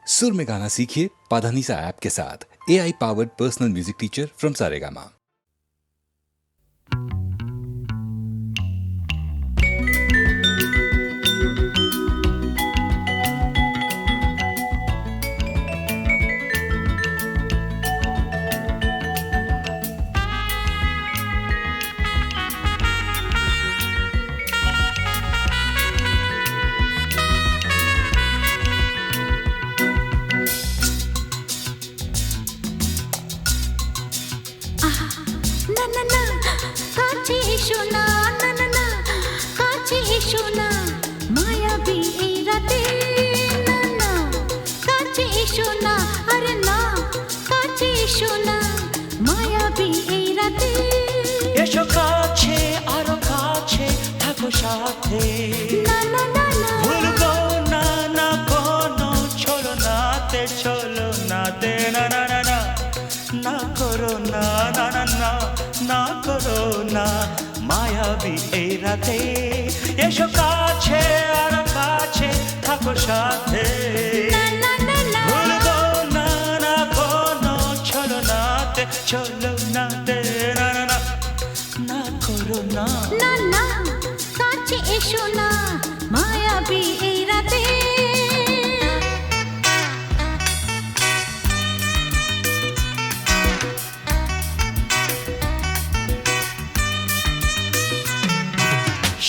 सुर में गाना सीखिए पाधानीसा ऐप के साथ। AI powered personal music teacher from Saregama. এসো কাছে আরো কাছে থাকো সাথে ভুলবো না না কোনো চলো নাতে না না না না না করো না না না না না করো না মায়াবী এই রাতে এসো কাছে আরো কাছে থাকো সাথে ভুলবো না না কোনো চলো নাতে না না না না করো না না না কাছে এসো না মায়াবী এই রাতে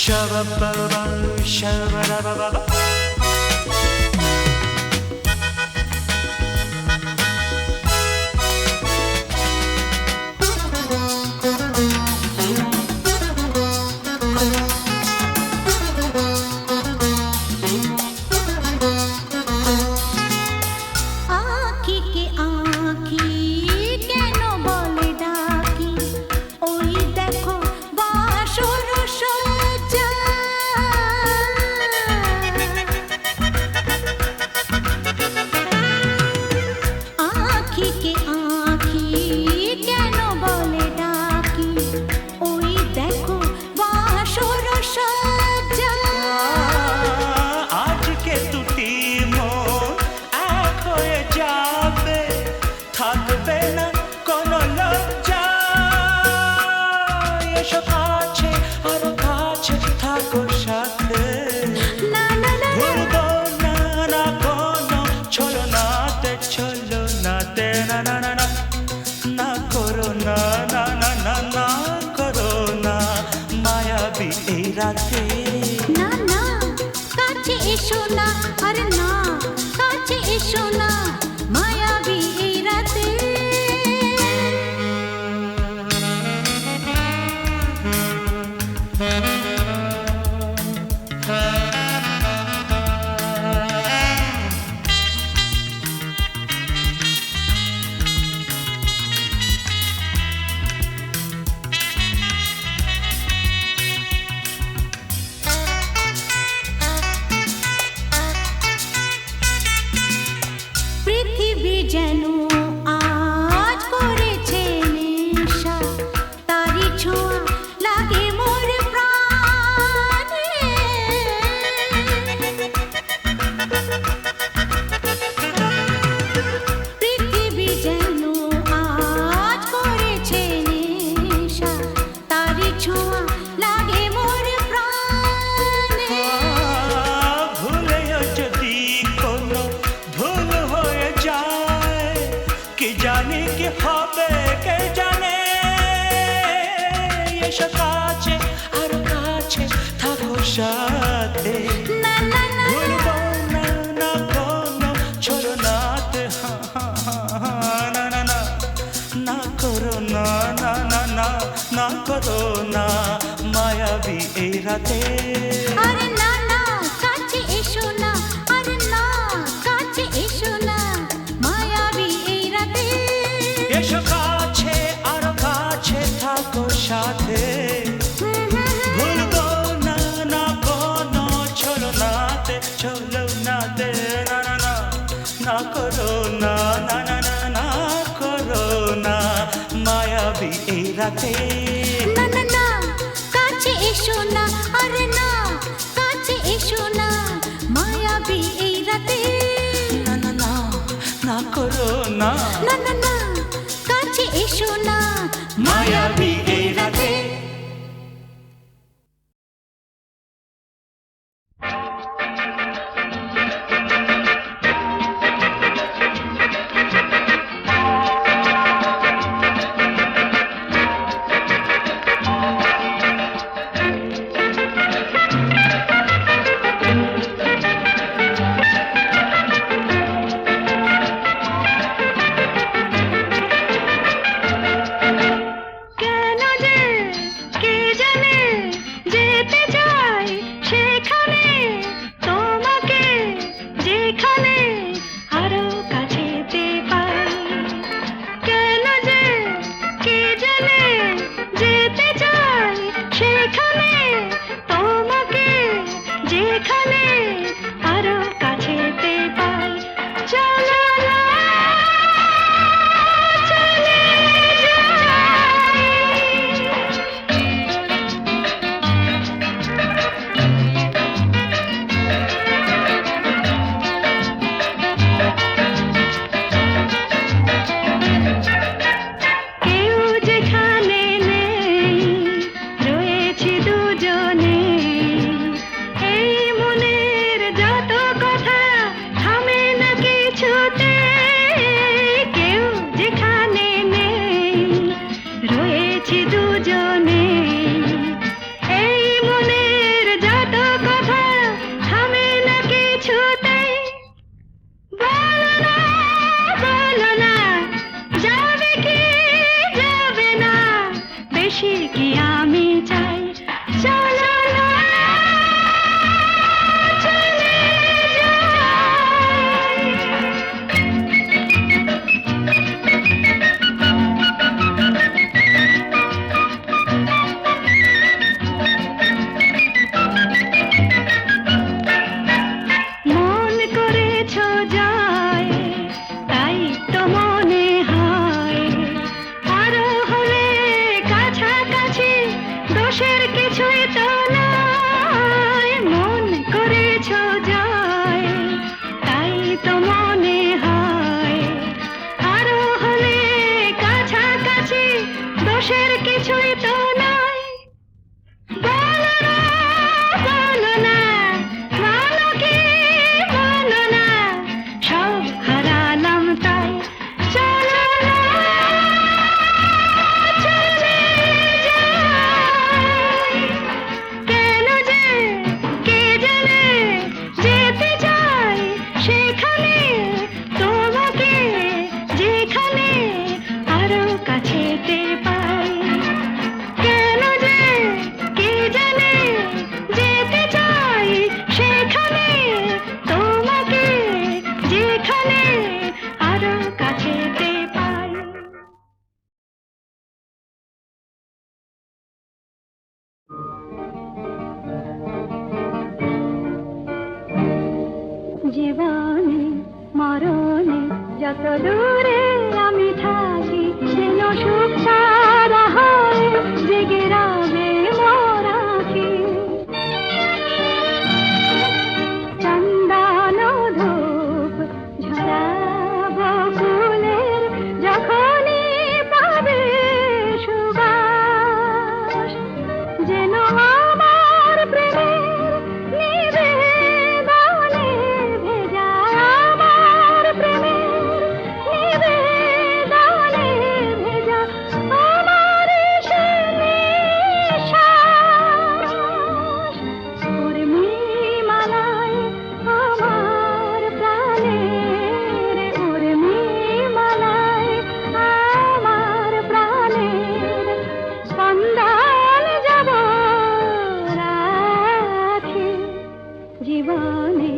Shabba-ba-ba, shabba-ba-ba-ba. না না কাছে এসো না আরে না কাছে এসো না মায়াবী এই রাতে যেন আজ করেছে নেশা তারি ছোঁয়া লাগে মোর প্রাণে পৃথিবী যেন আজ করেছে নেশা তারি ছোঁয়া লাগে মোর প্রাণে ভুলেও যদি কোনো ভুল হয়ে যায় কি জানি কি হবে কে জানে এসো কাছে আরো কাছে থাকো সাথে ভুলবো না না কোনো চলো নাতে না না না না করো না না না না না করো না মায়াবী এই রাতে আরে না না কাছে এসো না আরে না কাছে এসো না মায়াবী এই রাতে এসো কাছে আরো কাছে থাকো সাথে ভুলবো না না কোনো চলো নাতে না না না না করো না না না না না করো না মায়াবী এই রাতে না না না কাছে এসো না আরে না কাছে এসো না মায়াবী এই রাতে না না না করো না না না না কাছে এসো না মায়াবী এই রাতে কেন যে কে জানে যেতে চাই সেখানে তোমাকে যেখানে আরো কাছেতে পাই কেন যে কে জানে যেতে চাই সেখানে তোমাকে যেখানে আরো কাছেতে পাই চলো না চলে যাই কেউ যেখানে নেই রয়েছি দুজনে এই মনের যত কথা থামে না কিছুতে কেউ যেখানে নেই রয়েছি দুজনে এই মনের যত কথা থামে না কিছুতে বলো না যাবে কি যাবে না বেশি কি আমি চাই চলো না চলে যাই মন করেছো যায় তাই তো মনে হয় আরো হলে কাছাকাছি দোষের কিছুই তো নাই মন করেছো যায় তাই তো মনে হয় আরো হলে কাছাকাছি দোষের কিছুই তো নাই বলো না বলো কি বলো না সব হারালাম তাই চলো না চলে যাই কেন যে কে জানে যেতে চাই সেখানে তোমাকে যেখানে আরো কাছেতে পাই কেন যে কে জানে যেতে চাই সেখানে তোমাকে যেখানে আরো কাছেতে পাই জীবনে মরণে যত দূরে আমি থাকি যেন সুখ সারা হয় জেগে রবে মোরাকি চন্দন ধূপ ঝরাবো ফুলের যখনই পাবে সুবাস যেন আমার প্রেমের নিবেদনে ভেজা আমার প্রেমের নিবেদনে ভেজা আমার সে নিঃশ্বাস উর্মিমালায় আমার প্রাণের উর্মিমালায় আমার প্রাণের স্পন্দন যাব রাখি জীবনে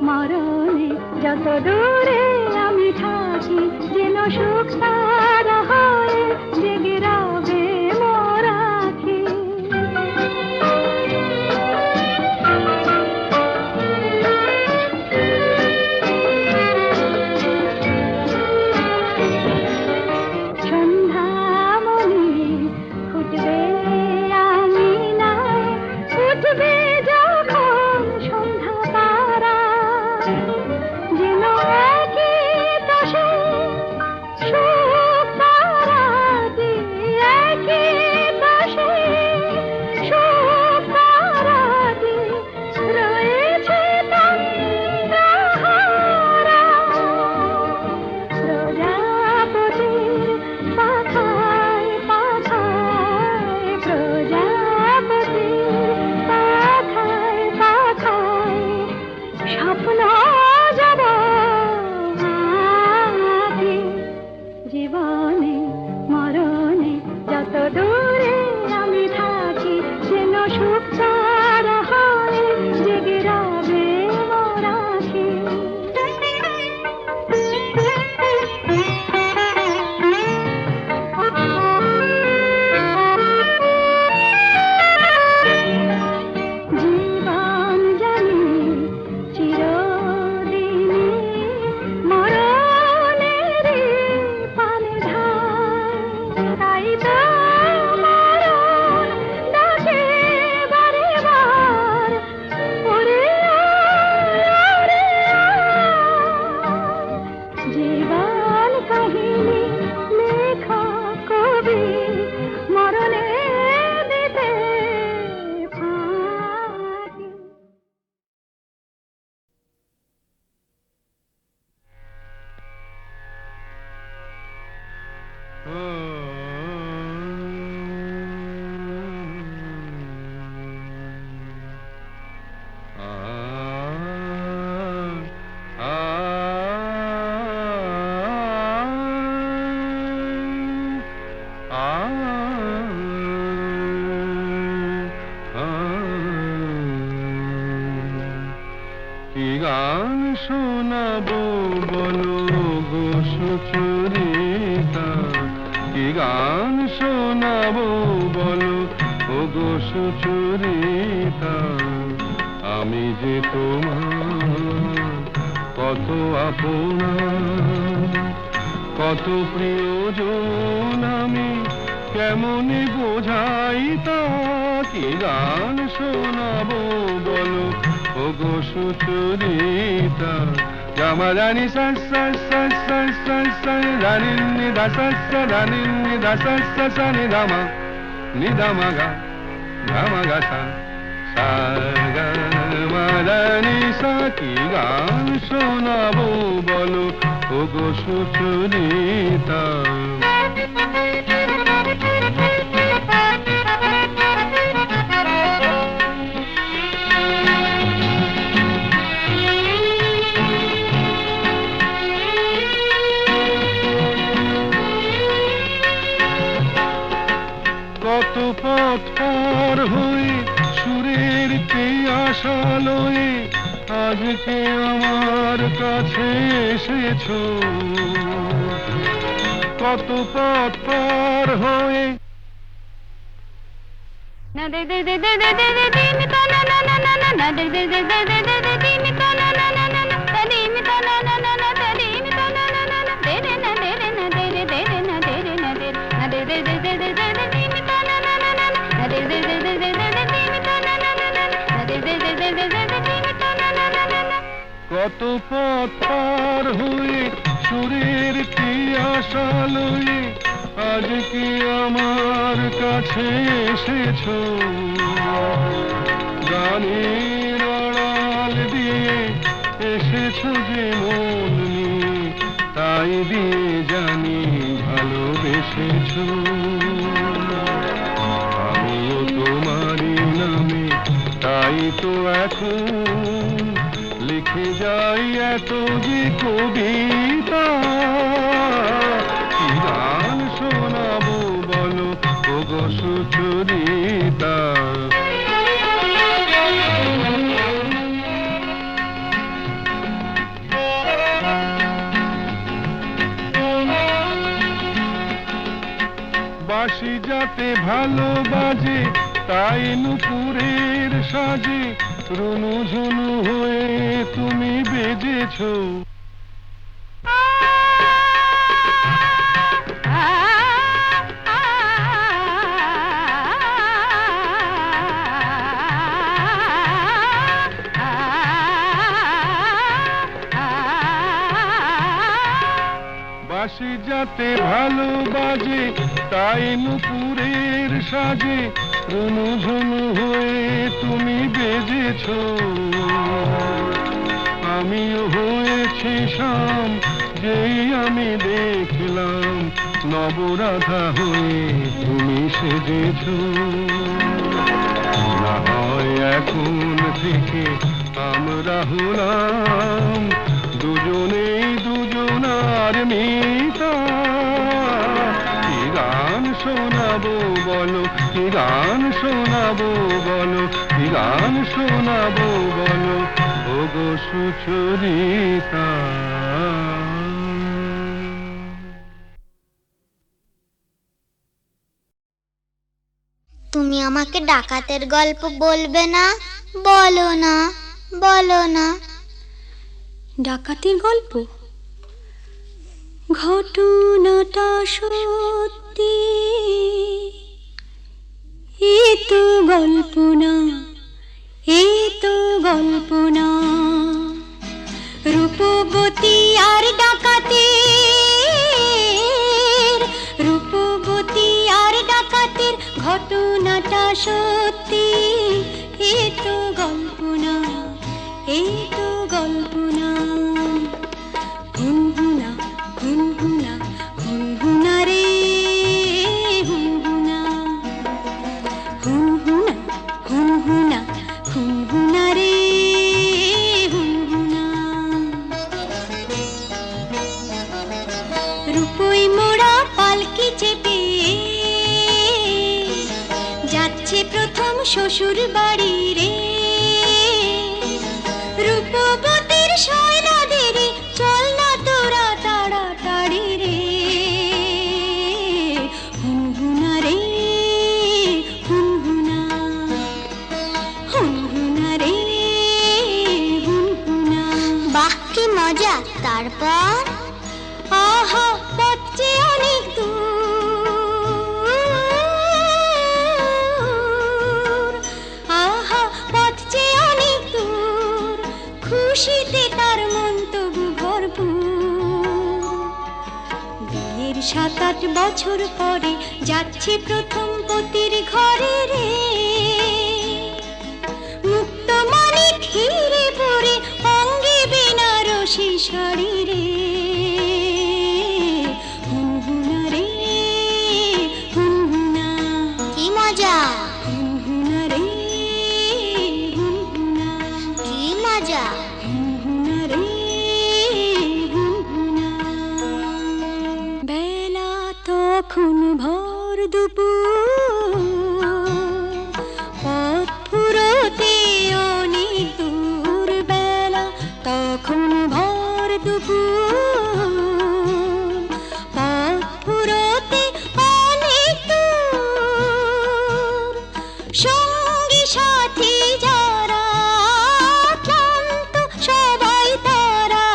মরণে যত দূরে আমি থাকি যেন সুখ সারা হয় জেগে রবে মোরাকি সন্ধ্যামণি ফুটবে আঙিনায় উঠবে যখন সন্ধ্যা তারা যেন একই পাশে কি গান শোনাবো বলো গো সুচরিতা, কি গান শোনাবো বলো ও গো সুচরিতা, আমি যে তোমার কত আপনা, কত প্রিয়জন আমি কেমনে বোঝাই তা, কি গান শোনাবো বলো ও গো সুচরিতা। গামা রানী সা সা সা সা সা সা রানী নি দা সা সা রানী নি দা সা সা সা নি দামা নি দামা গা গামা গা সা সা গা মা রানী সা, কি গান শোনাবো বলো ও গো সুচরিতা। কত পথ পার হয়ে সুরের আশা লয়ে আজকে আমার কাছে এসেছো, কত পথ পার হয়ে না দে দে দে দে দে দে দে দে মি তা না না না না না না দে দে দে দে দে দে দে দে মি তা না না না না না তা দে মি তা না না না না তা দে মি তা না না না না দে রে না দে রে না দে রে দে রে না দে রে না দে না দে দে দে দে দে দে দে মি তা না না না না না দে দে দে দে দে দে দে মি তা না না না না না দে দে দে দে দে দে দে মি তা না না না না। কত পথ পার হয়ে সুরের আশা লয়ে আজকে আমার কাছে এসেছো, গানের আড়াল দিয়ে এসেছো যে মন নিয়ে, তাই দিয়ে জানি ভালোবেসেছো। আমিও তোমারই নামে তাই তো এখন লিখে যাই এত যে কবিতা, কি গান শোনাবো বলো ও গো সুচরিতা। বাঁশি যাতে ভালো বাজে তাই নুপুরের সাজে রুনু ঝুনু হয়ে তুমি বেজেছো, বাঁশি যাতে ভালো বাজে তাই নুপুরের সাজে রুনু ঝুনু হয়ে তুমি বেজেছো, আমিও হয়েছি শাম যেই আমি দেখলাম নবরাধা হয়ে তুমি সেজেছো। না হয় এখন থেকে আমরা হলাম দুজনেই দুজনার মিতা, কি গান শোনাবো বলো, কি গান শোনাবো বলো, কি গান শোনাবো বলো ও গো সুচরিতা। তুমি আমাকে ডাকাতের গল্প বলবে না? বলো না, বলো না। ডাকাতির গল্প? ঘটনাটা সত্যি, এ তো গল্প না, এ তো গল্প না। রূপবতী আর ডাকাতের, রূপবতী আর ডাকাতের ঘটনাটা সত্যি, এ তো গল্প না, এ তো গল্প না। হুনহুনা হুনহুনা হুনহুনা রে রূপই মোড়া পালকি চেপে যাচ্ছে প্রথম শ্বশুর বাড়ি রে। রূপবতীর শয়না দেরি, চল না তোরা তাড়াতাড়ি রে। হুনহুনা রে হুনহুনা, হুনহুনা রে হুনহুনা। বাহ কি মজা! তারপর আহা পথ যে অনেক দূর, আহা পথ যে অনেক দূর, খুশিতে তার মন তবু ভরপুর। বিয়ের 7-8 বছর পরে যাচ্ছে প্রথম পতির ঘরে রে। মুক্ত মানিক হিরে পরে অঙ্গে বেনারসি শাড়ি রে। হুনহুনা রে হুনহুনা, কি মজা! হুনহুনা রে হুনহুনা, কি মজা! হুনহুনা রে হুনহুনা। বেলা তখন ভর দুপুর, পথ ফুরোতে অনেক দূর। বেলা তখন ভর দুপুর, পথ ফুরোতে অনেক দূর। সঙ্গী সাথী যারা ক্লান্ত সবাই তারা,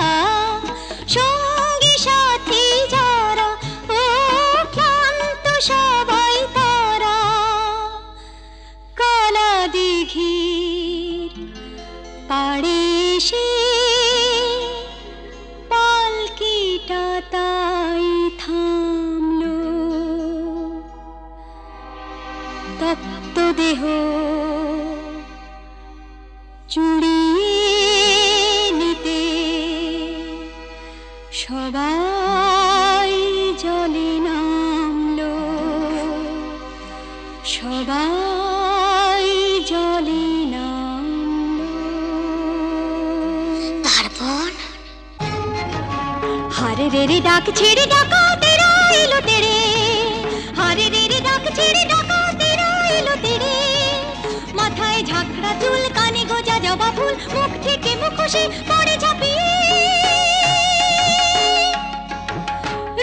সঙ্গী সাথী যারা ও ক্লান্ত সবাই তারা। কালা দিঘির পাড়ে এসে পালকিটা তাই থামলো। তপ্ত দেহ চুড়িয়ে নিতে সবাই জলে নামলো, সবাই জলে নামলো। তারপর হারে রে রে ডাক ছেড়ে ডাকা তেরা এলো তেরে, হারে রে রে ডাক ছেড়ে ডাকা তেরা এলো তেরে। মাথায় ঝাঁকড়া চুল, কানে গোজা জবা ফুল, মুখ থেকে মুখোশে পড়ে ঝাঁপিয়ে।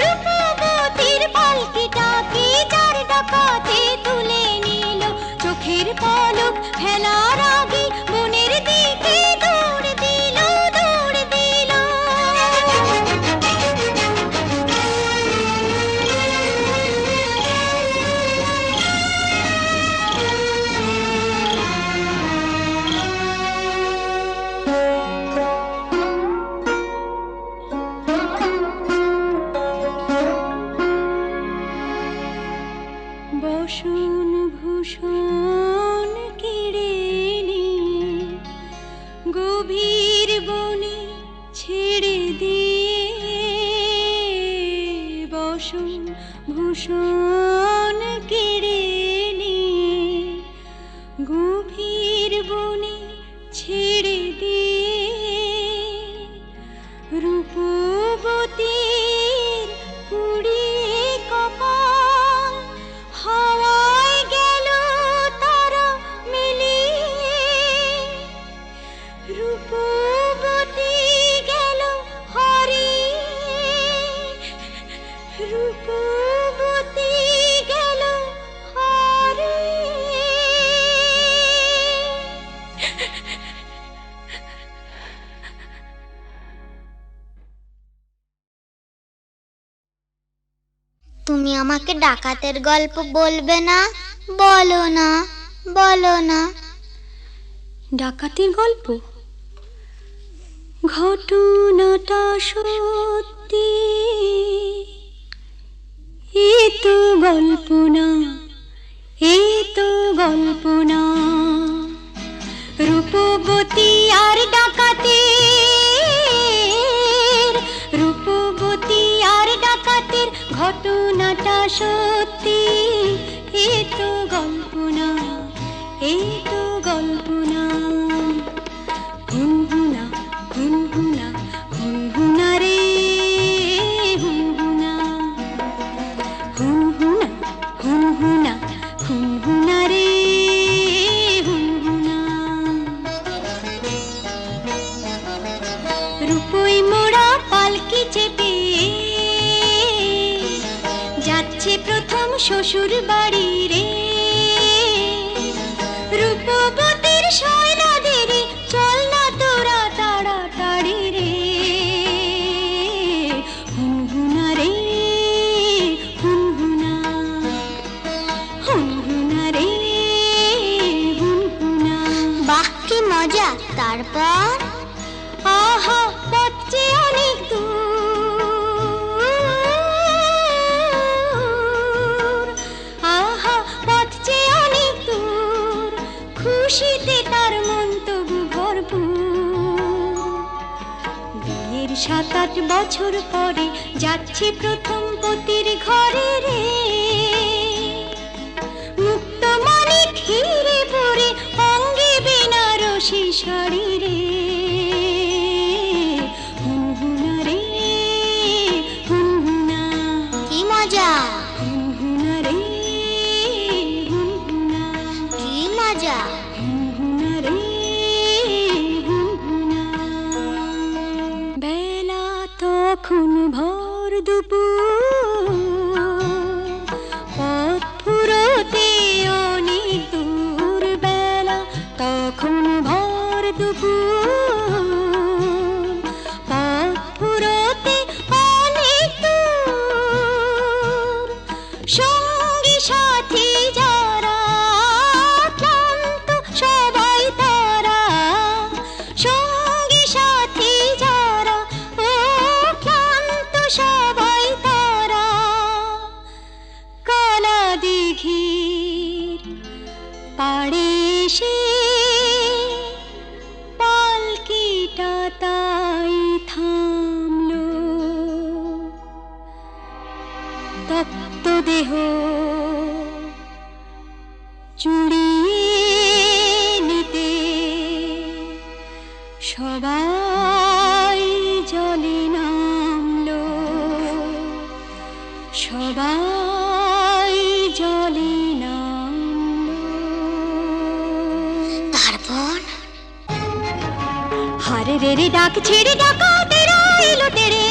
রূপবতীর পালকিটাকে 4 ডাকাতে তুলে নিল। চোখের পলক ফেলার আগে বনের দিকে দৌড় দিল, দৌড় দিল। বসন ভূষণ কেড়ে নিয়ে গভীর বনে ছেড়ে দিয়ে। বসন ভূষণ কেড়ে নিয়ে গভীর বনে ছেড়ে দিয়ে। রূপবতীর পুড়িয়ে কপাল হাওয়ায় গেল তারা মিলিয়ে। রূপবতী গেল হারিয়ে, রূপবতী গেল হারিয়ে। তুমি আমাকে ডাকাতের গল্প বলবে না? বলো না, বলো না। ডাকাতির গল্প? ঘটনাটা সত্যি, এ তো গল্প না, এ তো গল্প না। রূপবতী আর ডাকাতের, রূপবতী আর ডাকাতের ঘটনাটা সত্যি, এ তো গল্প না, এ তো গল্প না। হুনহুনা হুনহুনা হুনহুনা রে হুনহুনা। যাচ্ছে প্রথম শ্বশুর বাড়ি রে, রূপবতীর শয়নাদের চল না তোরা তাড়াতাড়ি রে, হুনহুনা রে হুনহুনা, হুনহুনা রে হুনহুনা। বাহ কি মজা। তারপর আহা পথ যে অনেক দূর, আহা পথ যে অনেক দূর, খুশিতে তার মন তবু ভরপুর। বিয়ের 7-8 বছর পরে যাচ্ছে প্রথম পতির ঘরে রে, মুক্ত মনে ঘিরে পড়ে অঙ্গে বেনারসি শাড়ি রে, হুনহুনা রে হুনহুনা, কি মজা, হুনহুনা রে হুনহুনা, কি মজা। হুনহুনা রে হুনহুনা। বেলা তখন ভর দুপুর, পথ ফুরোতে অনেক দূর, বেলা তখন ভর দুপুর, পথ ফুরোতে অনেক দূর, সঙ্গী সাথী যারা ক্লান্ত সবাই তারা, সঙ্গী সাথী যারা ও ক্লান্ত সবাই তারা, কালা দিঘির পাড়ে এসে পালকিটা তাই থামলো, তপ্ত দেহ চুড়িয়ে নিতে সবাই জলে নামলো, সবাই জলে নামলো। তারপর হারে রে রে ডাক ছেড়ে ডাকাতেরা এলো তেরে,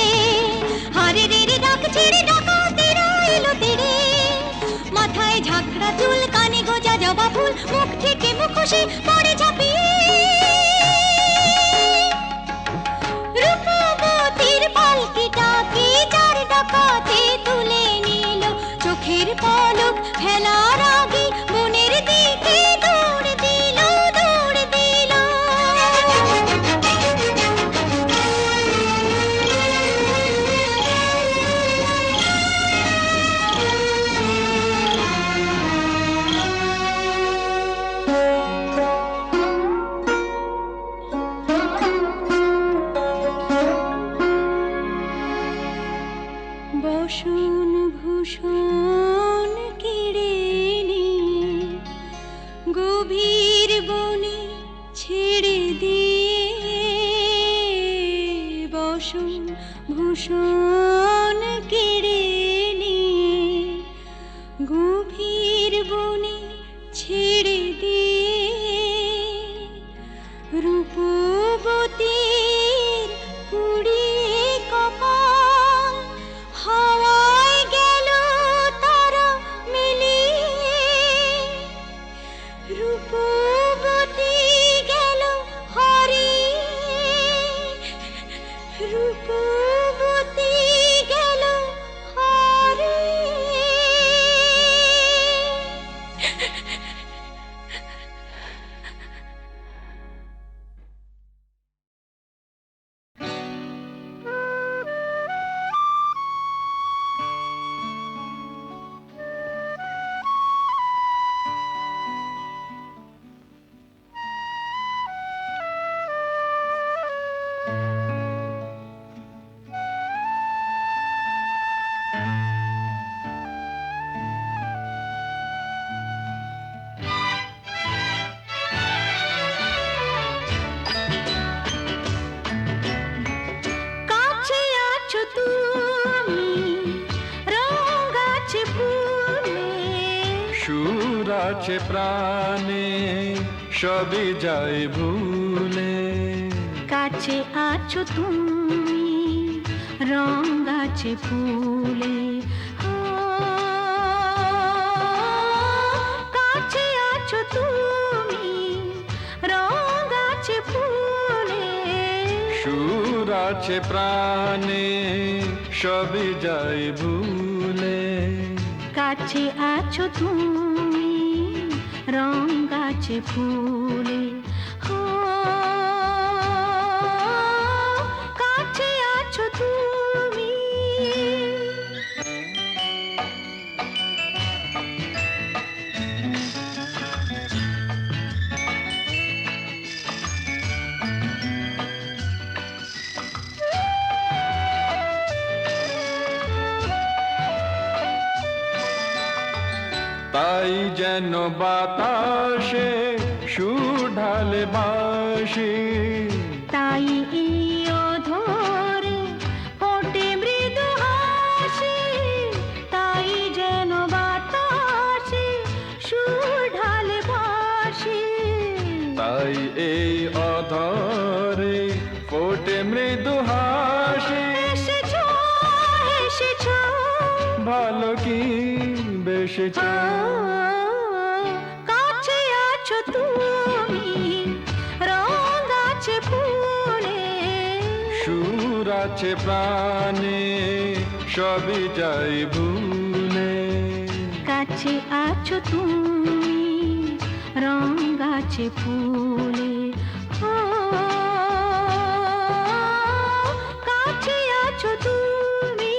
হারে রে রে ডাক ছেড়ে ডাকাতেরা এলো তেরে, মাথায় ঝাঁকড়া চুল, কানে গোজা জবা ফুল, মুখ থেকে মুখোশে পড়ে ঝাঁপিয়ে, রূপবতীর পালকিটাকে যার ডাকাতে তুলে নিল, চোখের পলক ফেলার আগে মনের দিকে দৌড় দিল, দৌড় দিল। বসন ভূষণ কেড়ে নিয়ে গভীর বনে ছেড়ে দিয়ে, বসন ভূষণ কেড়ে নিয়ে গভীর বনে ছেড়ে দিয়ে, রূপবতীর পুড়িয়ে কপাল হাওয়ায় গেল তারা মিলিয়ে, রূপবতী গেল হারিয়ে, রূপবতী গেল হারিয়ে। আছে প্রাণে সবই যায় ভুলে। কাছে আছো তুমি রং গাছে ফুলে, আছে প্রাণে সবই যাই ভুলে কাছে আছো তুমি রং গাছে ফুলে হো কাছে আছো তুমি তাই যেন বাতাসে সুর ঢালে বাঁশি তাই এই অধরে ফোটে মৃদু হাসি তাই যেন বাতাসে সুর ঢালে বাঁশি তাই এই অধরে ফোটে মৃদু হাসি এসেছো এসেছো ভালো কি বেশেছ কাছে আছো তুমি রং আছে ফুলে সুর আছে প্রাণে সবই যাই ভুলে কাছে আছো তুমি রং আছে ফুলে ও কাছে আছো তুমি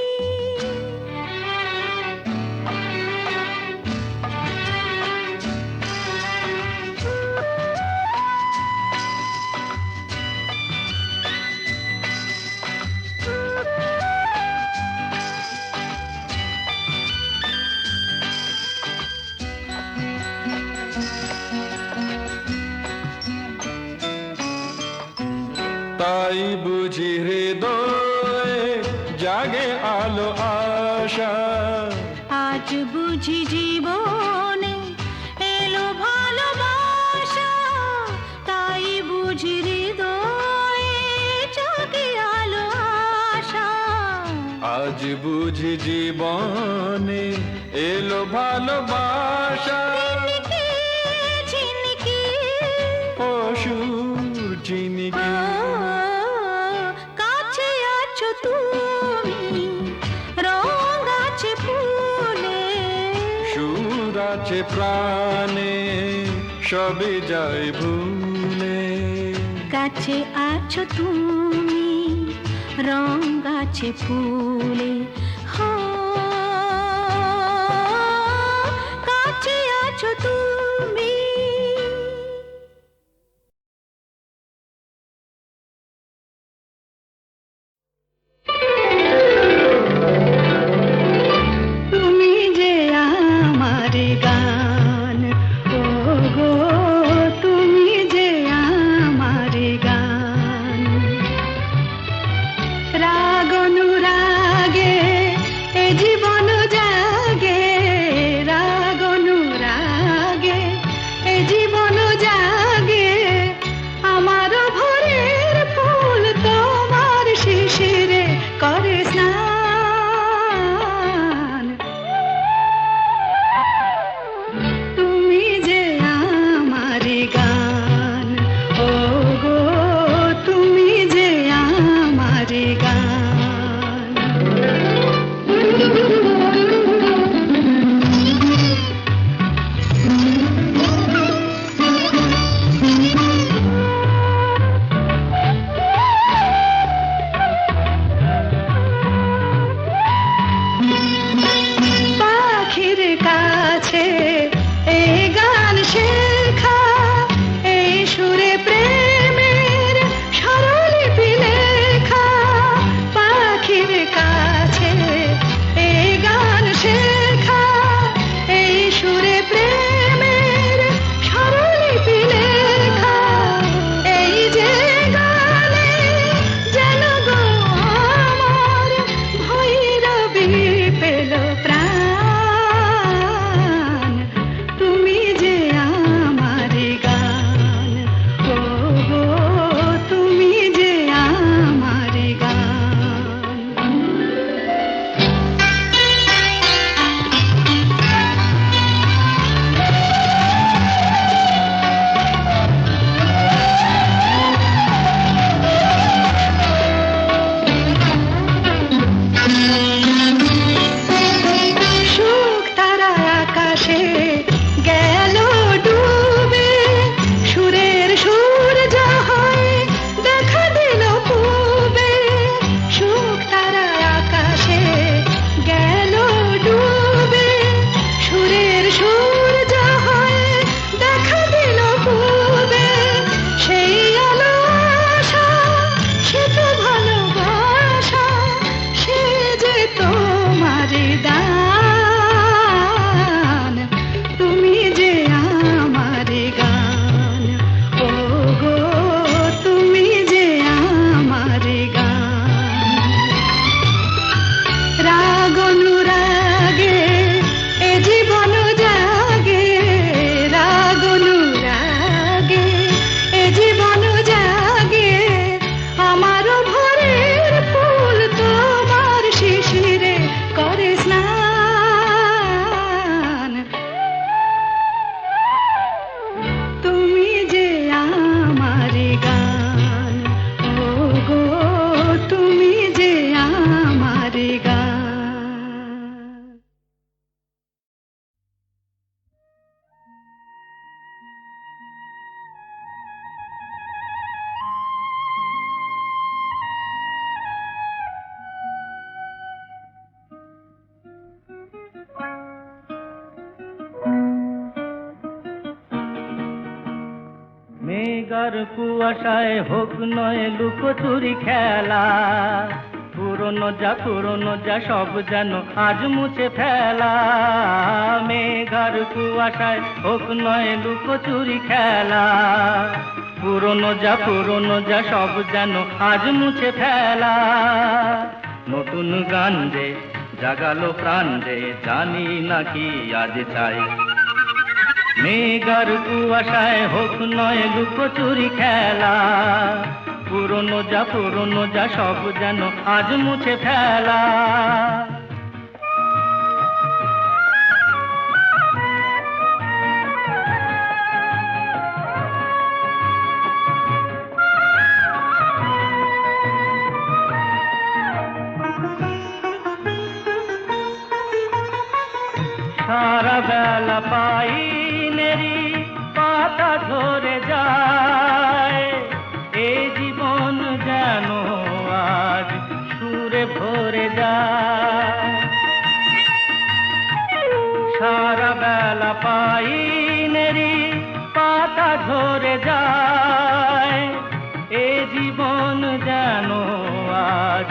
তাই বুঝি হৃদয়ে জাগে আলো আশা আজ বুঝি জীবনে এলো ভালোবাসা তাই বুঝি হৃদয়ে জাগে আলো আশা আজ বুঝি জীবনে এলো ভালোবাসা ঝিনকে ঝিনকে অসুর চিনিকে কাছে আছো তুমি রং আছে ফুলে সুর আছে প্রাণে সবে যাই ভুলে কাছে আছো তুমি রং আছে ফুলে হো কাছে আছো তুমি তুমি যে আমার গান ও গো তুমি যে আমার গান রাগ অনুরাগে তোমার দান, তুমি যে আমার গান, ও গো তুমি যে আমার গান। রাগ অনুরাগে এ জীবন জাগে, রাগ অনুরাগে এ জীবন জাগে, আমার ভোরের ফুল তোমার শিশিরে করে স্নান। তুমি যে আমার গান, ও গো তুমি যে আমার গান। মেঘার কুয়াশায় হোক নয় লুকোচুরি খেলা, পুরনো যা সব যেন আজ মুছে ফেলা। মেঘার কুয়াশায় হোক নয় লুকোচুরি খেলা, পুরনো যা সব যেন আজ মুছে ফেলা। নতুন গান যে জাগালো প্রাণ যে জানি নাকি আজ চাই। মেঘার কুয়াশায় হোক নয় লুকোচুরি খেলা, পুরনো যা সব যেন আজ মুছে ফেলা। সারা বেলা পাইনেরি পাতা ঝরে যায়, এই জীবন যেন আজ সুরে ভরে যায়। সারা বেলা পাইনেরি পাতা ঝরে যায়, এই জীবন যেন আজ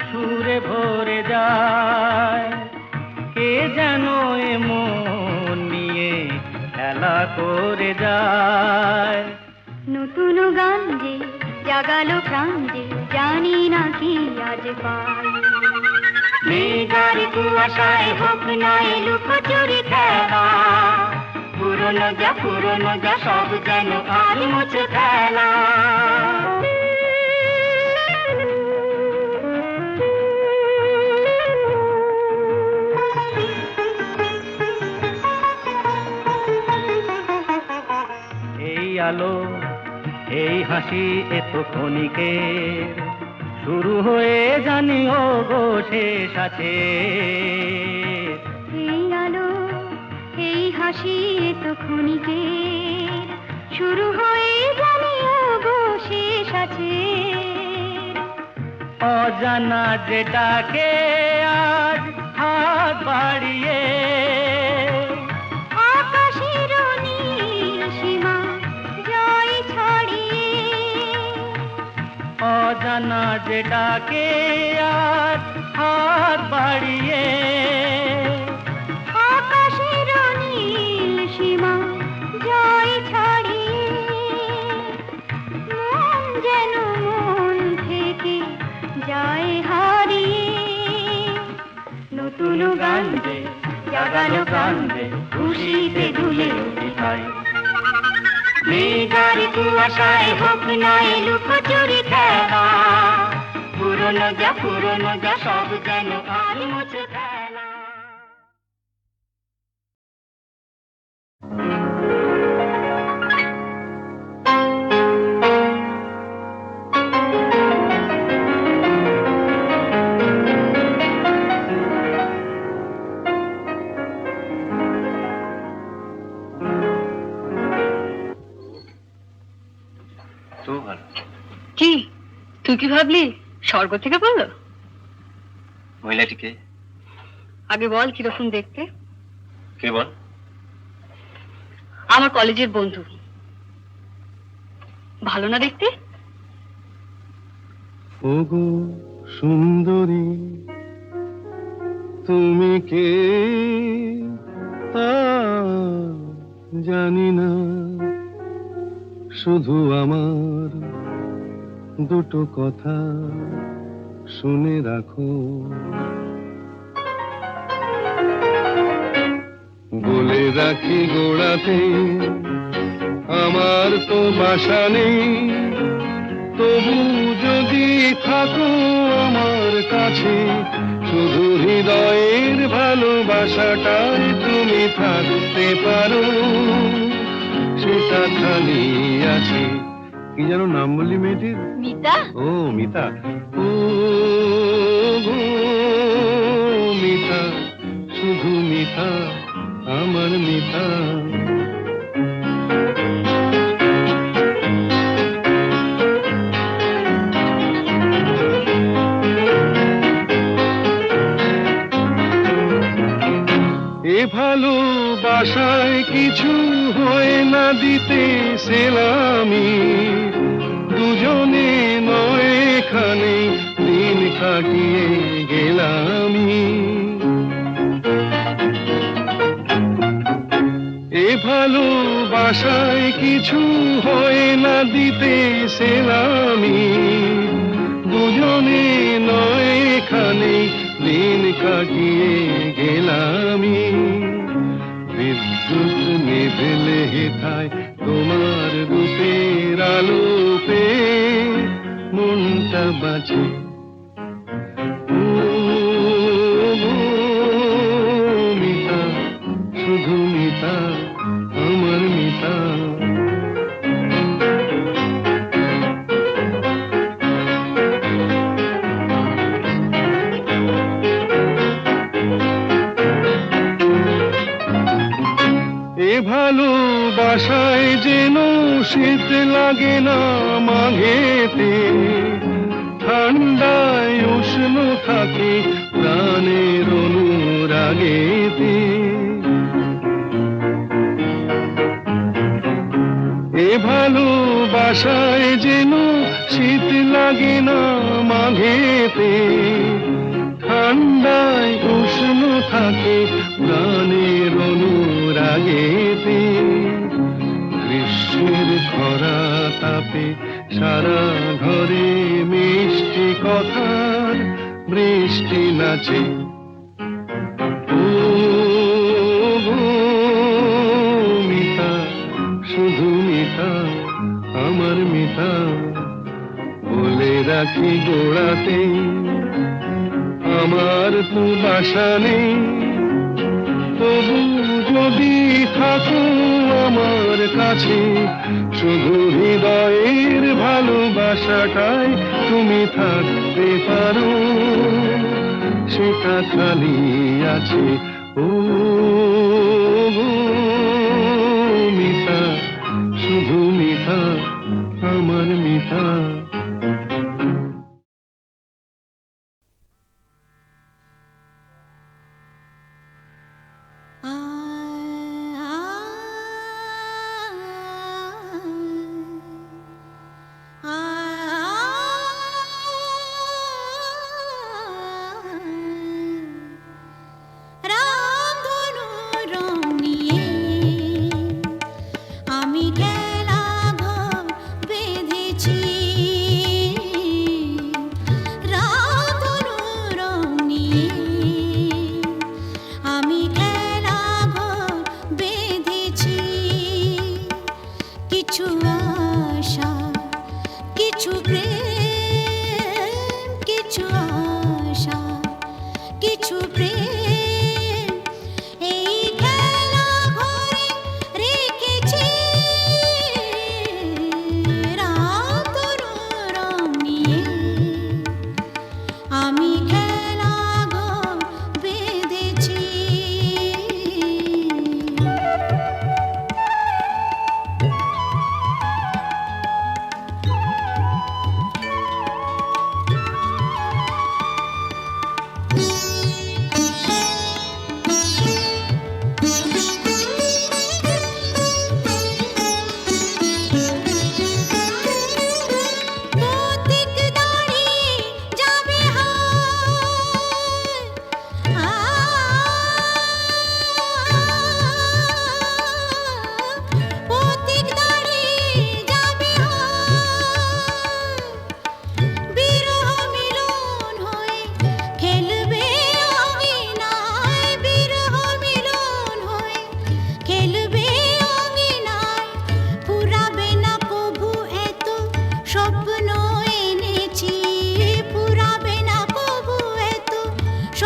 সুরে ভরে যায়। কে যেন এমন নিয়ে খেলা করে যায়। নতুন গান যে জাগালো প্রাণ যে জানি না কি আজ পাই। মেঘার কুয়াশায় হোক নয় লুকোচুরি খেলা, পুরনো যা সব যেন আজ মুছে ফেলা। আলো এই হাসি এত ক্ষণিকের, শুরু হয়ে জানি ও গো শেষ আছে। এই আলো এই হাসি এত ক্ষণিকের, শুরু হয়ে জানি ও গো শেষ আছে। অজানা যেটাকে আজ হাত বাড়িয়ে, আকাশের নীল সীমা জয় ছড়িয়ে, অজানা যেটাকে আজ হাত বাড়িয়ে, আকাশের নীল সীমা জয় ছড়িয়ে, মন যেন মন থেকে যায় হারিয়ে। নতুন গান যে জাগালো প্রাণ যে খুশিতে দুলে উঠিতাই। মেঘার কুয়াশায় হোক নয় লুকোচুরি খেলা, পুরনো যা সব যেন আজ মুছে ফেলা। কি তুই কি ভাবলি স্বর্গ থেকে বললো? মহিলাটিকে আগে বল কিরকম দেখতে। কে বল? আমার কলেজের বন্ধু। ভালো না দেখতে? ওগো সুন্দরী তুমি কে তা জানি না, শুধু আমার দুটো কথা শুনে রাখো। বলে রাখি গোড়াতে আমার তো বাসা নেই, তবু যদি থাকো আমার কাছে, শুধু হৃদয়ের ভালোবাসাটাই তুমি থাকতে পারো, সেটা খালি আছে। কি যেন নাম বললি মেয়েটির? মিতা। ও মিতা। ও গো মিতা, শুধু মিতা, আমার মিতা। এ ভালোবাসায় কিছু হয় না দিতে সেলামি, দুজনে নয় এখানে দিন কাটিয়ে গেলামি। এ ভালোবাসায় কিছু হয় না দিতে সেলামি, দুজনে নয় এখানে দিন কাটিয়ে গেলামি। বিদ্যুৎ নিভেলে হেথায় তোমার রূপের আলো পেয়ে মনটা বাঁচে। ও মিতা, শুধু মিতা, আমার মিতা। এ ভালোবাসায় যেন শীত লাগে না মাঘেতে, ঠান্ডায় উষ্ণ থাকে প্রাণের অনুরাগেতে। এ ভালোবাসায় যেন শীত লাগে না মাঘেতে, ঠান্ডায় উষ্ণ থাকে প্রাণের অনুরাগেতে। গ্রীষ্মের খরা তাপে সারা ঘরে মিষ্টি কথার বৃষ্টি নাচে। ও গো মিতা, শুধু মিতা, আমার মিতা। বলে রাখি গোড়াতে আমার তো বাসা নেই, তবু যদি থাকো আমার কাছে, শুধু হৃদয়ের ভালোবাসাটাই তুমি থাকতে পারো, সেটা খালি আছে। ও গো মিতা, শুধু মিতা, আমার মিতা। আমি খেলা ঘর বেঁধেছি।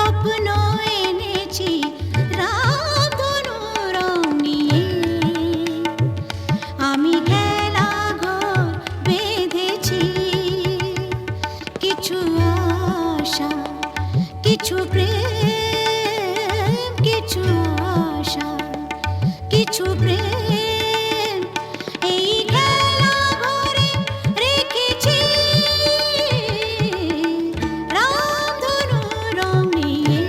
স্বপ্ন এনেছি রামধনু রং নিয়ে আমি খেলা ঘর বেঁধেছি কিছু আশা কিছু প্রেম কিছু আশা কিছু প্রেম এই খেলা ঘরে রেখেছি রামধনু রং নিয়ে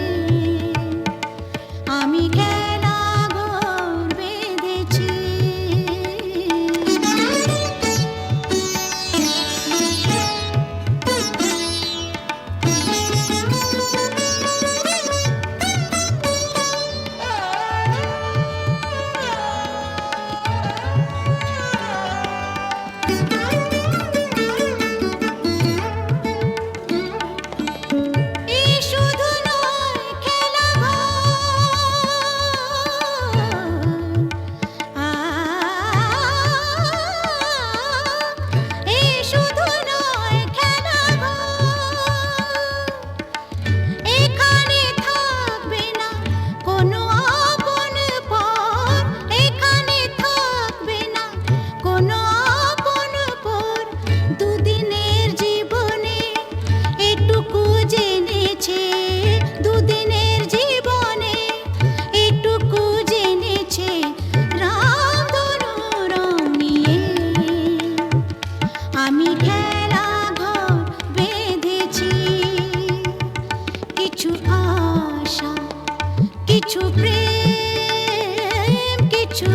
আমি খেলা ঘর বেঁধেছি এই শুধু নয় খেলা এই শুধু নয় খেলা এখানে থাকবে না কোনো আপন পর এখানে থাকবে না কোনো আপন পর দুদিনের জীবনে এটুকু জেনেছে দুদিনের জীবনে এটুকু জেনেছে রামধনু রং নিয়ে আমি খেলা ঘর বেঁধেছি কিছু আশা কিছু প্রেম কিছু